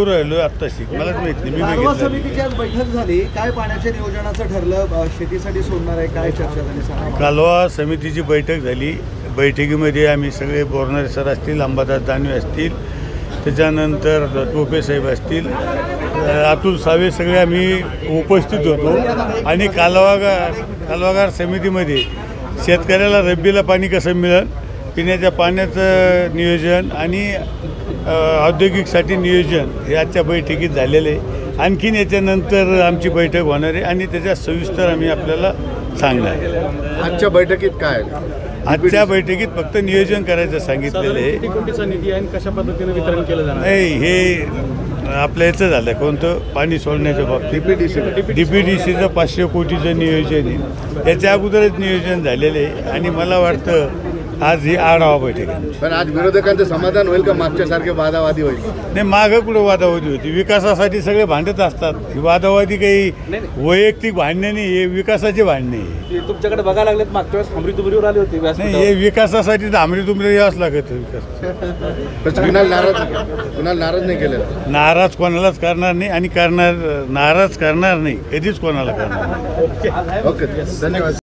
येऊ राहिलो आत्ताशी, मलाच माहित नाही. मी कालवा समितीची आज बैठक झाली, काय पाण्याच्या नियोजनाचं ठरलं, शेतीसाठी सोडणार आहे, काय चर्चा झाली सांगा. कालवा समितीची बैठक झाली. बैठकीमध्ये आम्ही सगळे बोरणारे सर असतील, अंबादास दानवे असतील, त्याच्यानंतर टोपे साहेब असतील, अतुल सावे, सगळे आम्ही उपस्थित होतो. आणि कालवागार समितीमध्ये शेतकऱ्याला रब्बीला पाणी कसं मिळेल, पिण्याच्या पाण्याचं नियोजन आणि औद्योगिकसाठी नियोजन हे आजच्या बैठकीत झालेलं आहे. आणखीन याच्यानंतर आमची बैठक होणार आहे आणि त्याच्या सविस्तर आम्ही आपल्याला सांगणार आहे. आजच्या बैठकीत काय? आजच्या बैठकीत फक्त नियोजन करायचं सांगितलेलं आहे. किती कोटीचा निधी आहे आणि कशा पद्धतीने वितरण केलं जाणार? नाही, हे आपलं याचं झालं कोणतं पाणी सोडण्याच्या बाबतीत DPDCचं 500 कोटीचं नियोजन आहे. याच्या अगोदरच नियोजन झालेलं आहे आणि मला वाटतं आज ही आढावा बैठक आहे. पण आज विरोधकांचं समाधान होईल का? मागच्यासारखे वादावादी होईल? नाही, मागं कुठं वादावादी होती? विकासासाठी सगळे भांडत असतात. ही वादावादी काही वैयक्तिक भांडणे नाही, हे विकासाचे भांडणे आहे. तुमच्याकडे बघायला लागलेत, मागच्या वेळेस अमृतपुरीवर आले होते. नाही, हे विकासासाठी तर आमरी यावंच लागत विकास. कुणाला नाराज नाही केलं? नाराज कोणालाच करणार नाही आणि नाराज करणार नाही, कधीच कोणाला करणार नाही. ओके, धन्यवाद.